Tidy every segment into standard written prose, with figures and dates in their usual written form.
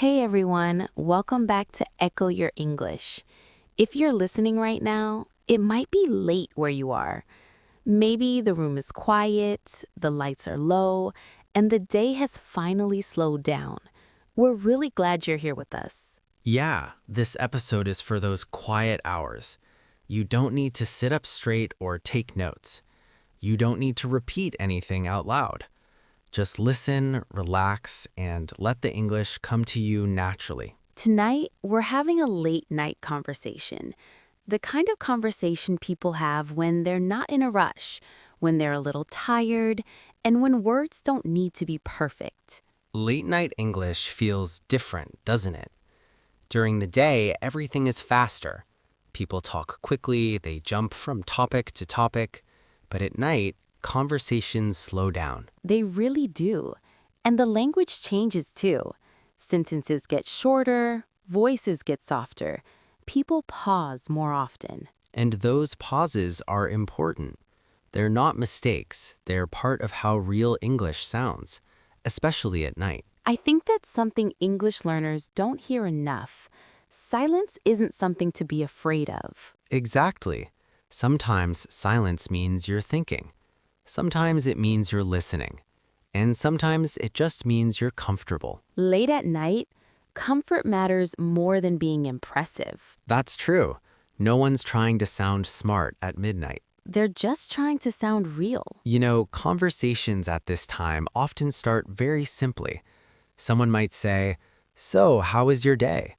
Hey everyone, welcome back to Echo Your English. If you're listening right now, it might be late where you are. Maybe the room is quiet, the lights are low, and the day has finally slowed down. We're really glad you're here with us. Yeah, this episode is for those quiet hours. You don't need to sit up straight or take notes. You don't need to repeat anything out loud. Just listen, relax, and let the English come to you naturally. Tonight, we're having a late night conversation. The kind of conversation people have when they're not in a rush, when they're a little tired, and when words don't need to be perfect. Late night English feels different, doesn't it? During the day, everything is faster. People talk quickly, they jump from topic to topic. But at night, conversations slow down. They really do. And the language changes too. Sentences get shorter, voices get softer. People pause more often. And those pauses are important. They're not mistakes, they're part of how real English sounds, especially at night. I think that's something English learners don't hear enough. Silence isn't something to be afraid of. Exactly. Sometimes silence means you're thinking. Sometimes it means you're listening. And sometimes it just means you're comfortable. Late at night, comfort matters more than being impressive. That's true. No one's trying to sound smart at midnight. They're just trying to sound real. You know, conversations at this time often start very simply. Someone might say, "So, how was your day?"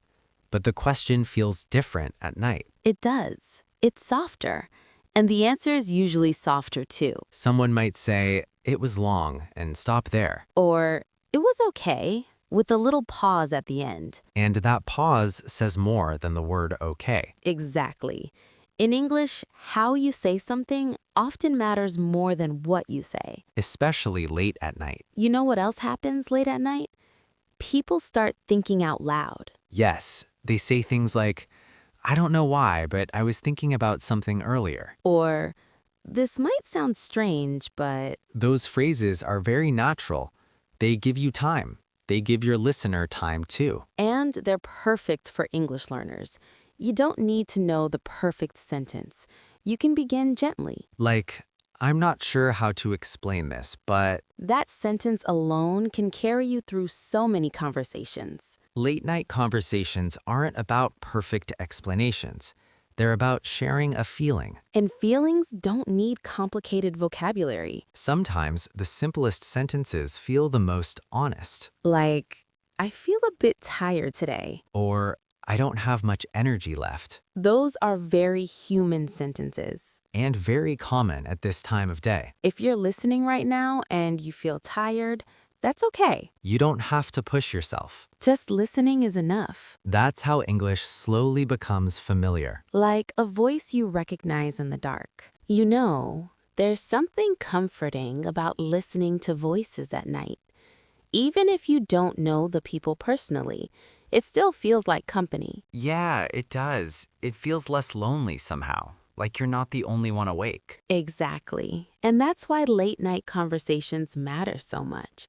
But the question feels different at night. It does. It's softer. And the answer is usually softer too. Someone might say, "It was long," and stop there. Or, it was okay, with a little pause at the end. And that pause says more than the word okay. Exactly. In English, how you say something often matters more than what you say. Especially late at night. You know what else happens late at night? People start thinking out loud. Yes, they say things like, "I don't know why, but I was thinking about something earlier." Or, this might sound strange, but... Those phrases are very natural. They give you time. They give your listener time too. And they're perfect for English learners. You don't need to know the perfect sentence. You can begin gently. Like, "I'm not sure how to explain this, but..." That sentence alone can carry you through so many conversations. Late night conversations aren't about perfect explanations. They're about sharing a feeling. And feelings don't need complicated vocabulary. Sometimes the simplest sentences feel the most honest. Like, I feel a bit tired today. Or, "I don't have much energy left." Those are very human sentences. And very common at this time of day. If you're listening right now and you feel tired, that's okay. You don't have to push yourself. Just listening is enough. That's how English slowly becomes familiar. Like a voice you recognize in the dark. You know, there's something comforting about listening to voices at night. Even if you don't know the people personally, it still feels like company. Yeah, it does. It feels less lonely somehow, like you're not the only one awake. Exactly. And that's why late night conversations matter so much.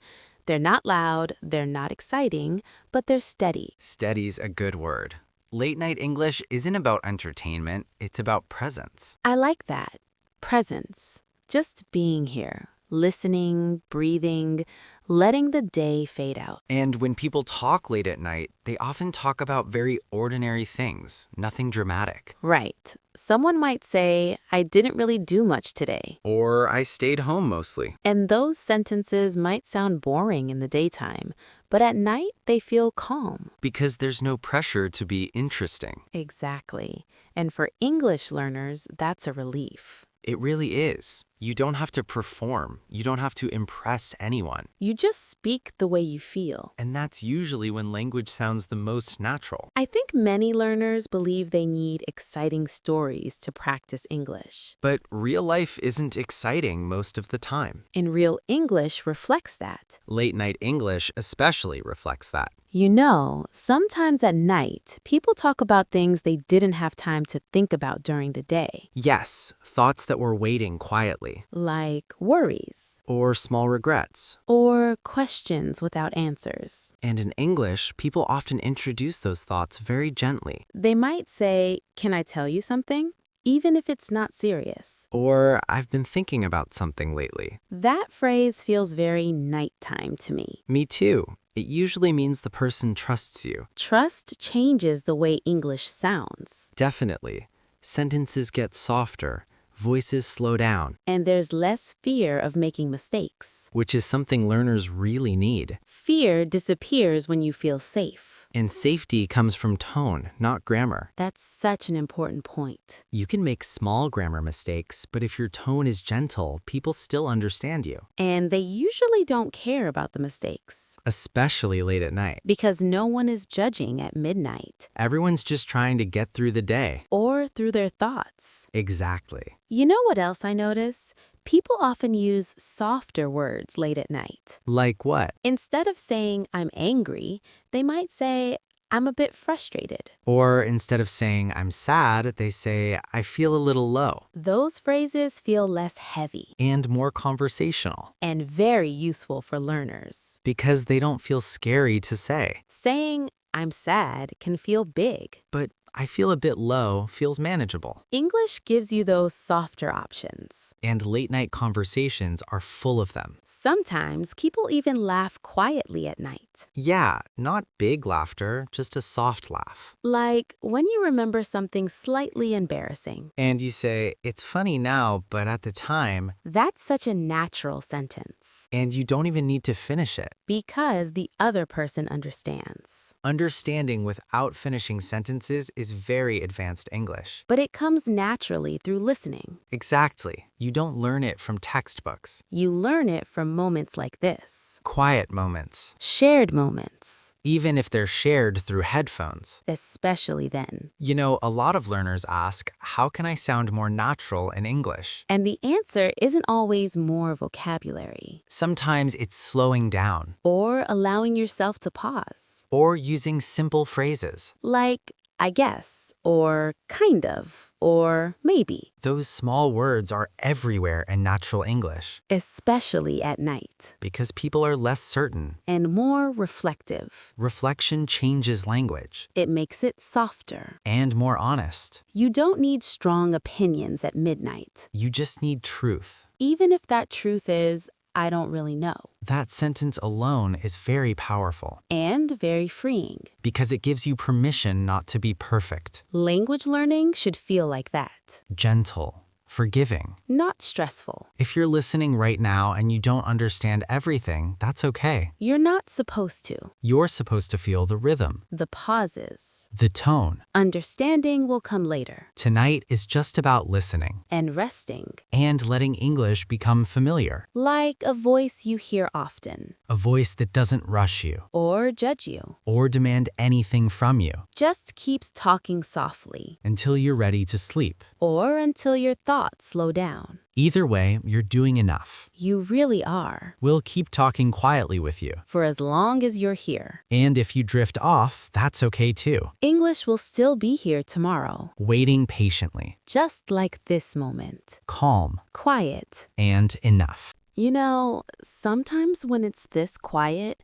They're not loud, they're not exciting, but they're steady. Steady's a good word. Late night English isn't about entertainment, it's about presence. I like that. Presence. Just being here. Listening, breathing, letting the day fade out. And when people talk late at night, they often talk about very ordinary things, nothing dramatic. Right. Someone might say, I didn't really do much today. Or, "I stayed home mostly." And those sentences might sound boring in the daytime, but at night they feel calm. Because there's no pressure to be interesting. Exactly. And for English learners, that's a relief. It really is. You don't have to perform. You don't have to impress anyone. You just speak the way you feel. And that's usually when language sounds the most natural. I think many learners believe they need exciting stories to practice English. But real life isn't exciting most of the time. And real English reflects that. Late night English especially reflects that. You know, sometimes at night, people talk about things they didn't have time to think about during the day. Yes, thoughts that were waiting quietly. quickly, like worries or small regrets. or questions without answers. And in English, people often introduce those thoughts very gently. They might say, "Can I tell you something?" even if it's not serious. Or, I've been thinking about something lately. That phrase feels very nighttime to me. Me too. It usually means the person trusts you. Trust changes the way English sounds, Definitely. Sentences get softer, voices slow down, and there's less fear of making mistakes. which is something learners really need. Fear disappears when you feel safe. And safety comes from tone, not grammar. That's such an important point. You can make small grammar mistakes, but if your tone is gentle, people still understand you, And they usually don't care about the mistakes especially late at night. because no one is judging at midnight Everyone's just trying to get through the day. or through their thoughts. Exactly. You know what else I notice? People often use softer words late at night. Like what? Instead of saying, "I'm angry," they might say, "I'm a bit frustrated." Or instead of saying, I'm sad, they say, I feel a little low, Those phrases feel less heavy and more conversational, and very useful for learners. because they don't feel scary to say. Saying, "I'm sad" can feel big. But I feel a bit low feels manageable. English gives you those softer options. And late night conversations are full of them. Sometimes people even laugh quietly at night. Yeah, not big laughter, just a soft laugh. Like when you remember something slightly embarrassing. And you say, it's funny now, but at the time, That's such a natural sentence and you don't even need to finish it. because the other person understands. Understanding without finishing sentences is very advanced English. But it comes naturally through listening. Exactly. You don't learn it from textbooks. You learn it from moments like this. Quiet moments, Shared moments, even if they're shared through headphones. especially then. You know, a lot of learners ask, how can I sound more natural in English? And the answer isn't always more vocabulary Sometimes it's slowing down or allowing yourself to pause. or using simple phrases. Like, "I guess," or "kind of," or "maybe," Those small words are everywhere in natural English especially at night, because people are less certain. and more reflective. Reflection changes language It makes it softer. and more honest. You don't need strong opinions at midnight, You just need truth. even if that truth is, "I don't really know," That sentence alone is very powerful and very freeing. because it gives you permission not to be perfect. Language learning should feel like that, Gentle, forgiving. not stressful. If you're listening right now and you don't understand everything, that's okay. You're not supposed to. You're supposed to feel the rhythm, The pauses. the tone. Understanding will come later. Tonight is just about listening And resting. and letting English become familiar. Like a voice you hear often. A voice that doesn't rush you Or judge you. or demand anything from you Just keeps talking softly. until you're ready to sleep. Or until your thoughts slow down. Either way, you're doing enough. You really are. We'll keep talking quietly with you. For as long as you're here. And if you drift off, that's okay too. English will still be here tomorrow. Waiting patiently, Just like this moment. calm, Quiet. and enough. You know, sometimes when it's this quiet,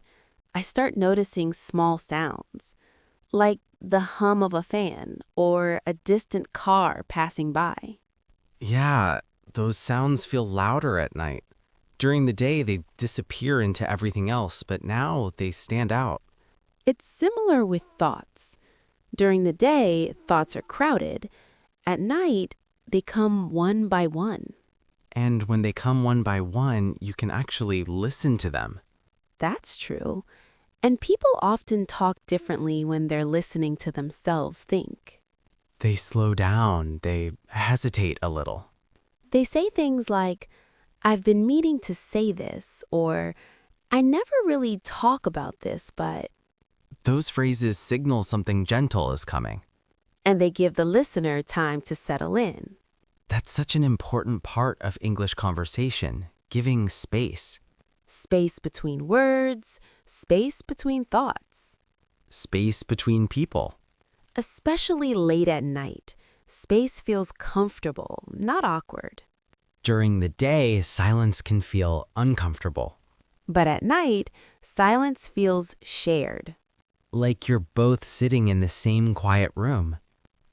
I start noticing small sounds. Like the hum of a fan or a distant car passing by. Yeah, those sounds feel louder at night. During the day, they disappear into everything else, but now they stand out. It's similar with thoughts. During the day, thoughts are crowded. At night, they come one by one. And when they come one by one, you can actually listen to them. That's true. And people often talk differently when they're listening to themselves think. They slow down, they hesitate a little. They say things like, "I've been meaning to say this," or "I never really talk about this, but..." Those phrases signal something gentle is coming. And they give the listener time to settle in. That's such an important part of English conversation, giving space. Space between words, space between thoughts. Space between people. Especially late at night, space feels comfortable, not awkward. During the day, silence can feel uncomfortable, But at night, silence feels shared, like you're both sitting in the same quiet room,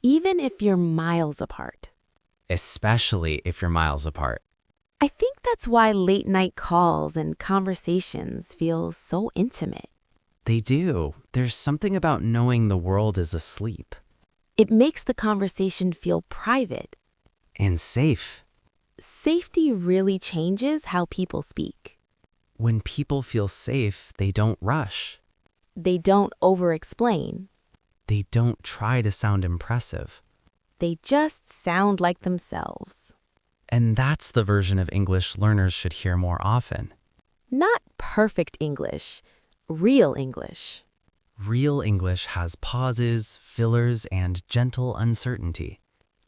even if you're miles apart. especially if you're miles apart. I think that's why late night calls and conversations feel so intimate. They do. There's something about knowing the world is asleep It makes the conversation feel private. and safe. Safety really changes how people speak. When people feel safe, they don't rush. They don't over-explain. They don't try to sound impressive. They just sound like themselves. And that's the version of English learners should hear more often. Not perfect English, real English. Real English has pauses, fillers, and gentle uncertainty.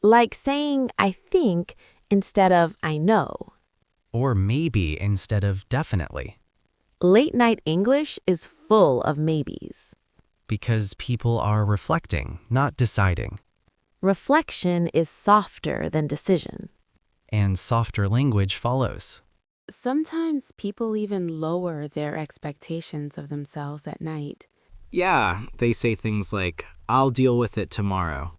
Like saying I think instead of I know. Or maybe instead of definitely. Late night English is full of maybes. Because people are reflecting, not deciding. Reflection is softer than decision. And softer language follows. Sometimes people even lower their expectations of themselves at night. Yeah, they say things like, I'll deal with it tomorrow.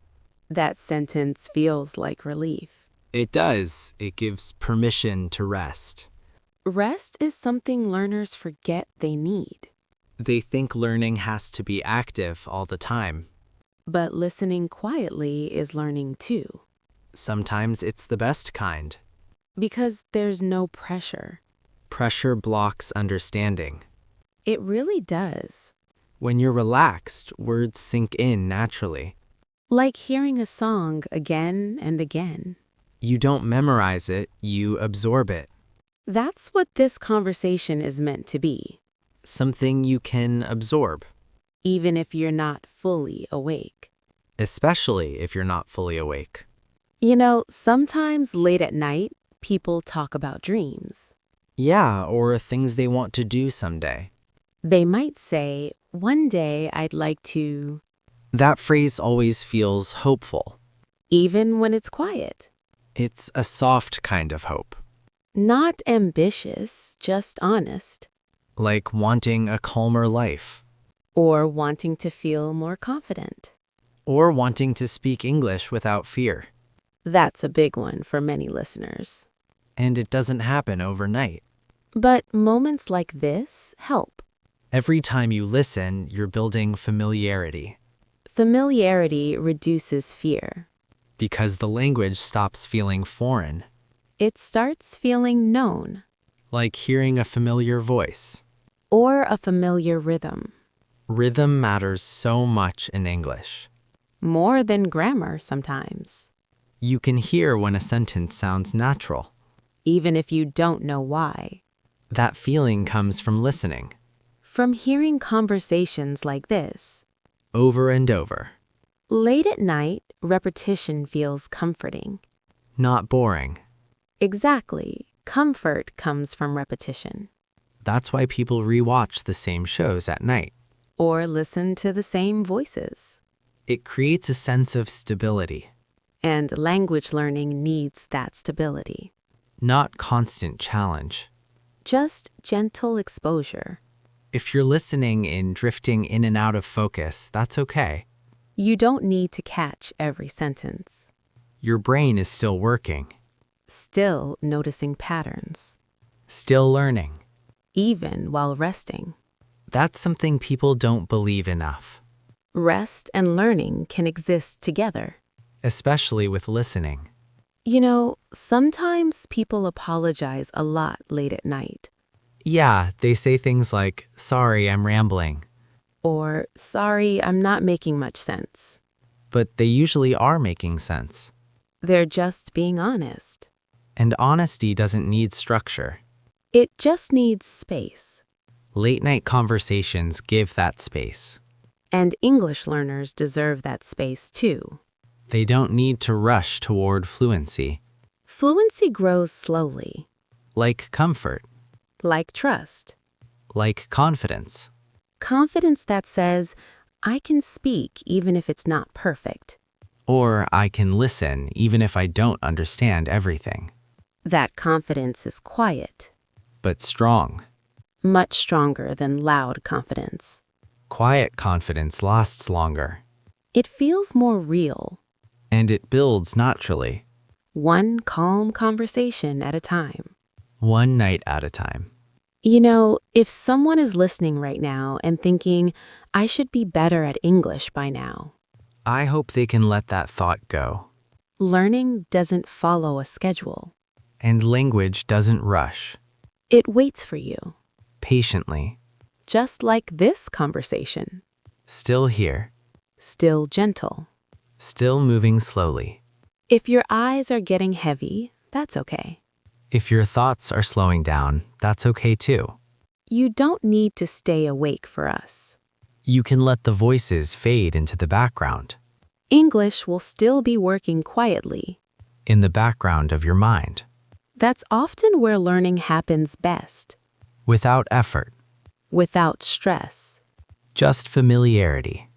That sentence feels like relief. It does. It gives permission to rest. Rest is something learners forget they need. They think learning has to be active all the time. But listening quietly is learning too. Sometimes it's the best kind. Because there's no pressure. Pressure blocks understanding. It really does. When you're relaxed, words sink in naturally. Like hearing a song again and again. You don't memorize it, you absorb it. That's what this conversation is meant to be. Something you can absorb, Even if you're not fully awake. especially if you're not fully awake. You know, sometimes late at night, people talk about dreams. Yeah, or things they want to do someday. They might say, one day I'd like to, That phrase always feels hopeful. even when it's quiet. It's a soft kind of hope, Not ambitious, just honest. like wanting a calmer life, Or wanting to feel more confident. or wanting to speak English without fear. That's a big one for many listeners. And it doesn't happen overnight. But moments like this help. Every time you listen, you're building familiarity, Familiarity reduces fear. because the language stops feeling foreign, It starts feeling known. like hearing a familiar voice. Or a familiar rhythm. Rhythm matters so much in English. More than grammar sometimes. You can hear when a sentence sounds natural. Even if you don't know why. That feeling comes from listening, From hearing conversations like this. over and over. Late at night, repetition feels comforting. Not boring. Exactly. Comfort comes from repetition. That's why people rewatch the same shows at night. Or listen to the same voices. It creates a sense of stability, And language learning needs that stability. not constant challenge. Just gentle exposure. If you're listening and drifting in and out of focus, that's okay. You don't need to catch every sentence. Your brain is still working, Still noticing patterns. still learning. Even while resting. That's something people don't believe enough, Rest and learning can exist together. especially with listening. You know, sometimes people apologize a lot late at night. Yeah, they say things like, sorry, I'm rambling. Or, sorry, I'm not making much sense. But they usually are making sense. They're just being honest. And honesty doesn't need structure. It just needs space. Late night conversations give that space. And English learners deserve that space too. They don't need to rush toward fluency. Fluency grows slowly. Like comfort, Like trust. like confidence. Confidence that says, I can speak even if it's not perfect. Or I can listen even if I don't understand everything. That confidence is quiet, but strong. much stronger than loud confidence. Quiet confidence lasts longer, It feels more real, and it builds naturally, one calm conversation at a time. one night at a time. You know, if someone is listening right now and thinking, I should be better at English by now, I hope they can let that thought go. learning doesn't follow a schedule. And language doesn't rush, It waits for you, patiently, just like this conversation. still here, Still gentle. still moving slowly. If your eyes are getting heavy, that's okay. If your thoughts are slowing down, that's okay too. You don't need to stay awake for us. You can let the voices fade into the background, English will still be working quietly. in the background of your mind, That's often where learning happens best, without effort, without stress just familiarity.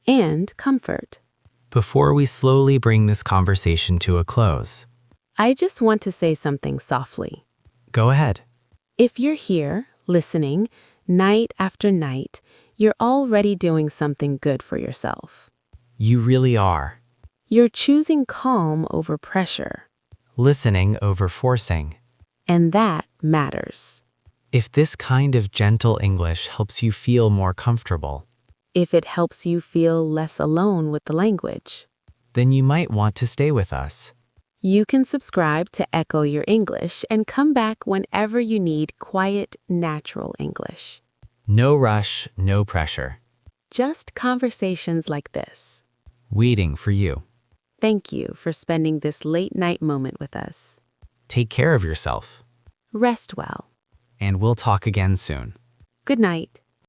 and comfort. Before we slowly bring this conversation to a close, I just want to say something softly. go ahead. If you're here, listening, night after night, you're already doing something good for yourself. You really are. You're choosing calm over pressure, Listening over forcing. and that matters. If this kind of gentle English helps you feel more comfortable, If it helps you feel less alone with the language, then you might want to stay with us. you can subscribe to Echo Your English and come back whenever you need quiet, natural English. No rush, no pressure. Just conversations like this. Waiting for you. Thank you for spending this late night moment with us. Take care of yourself, Rest well. and we'll talk again soon. Good night.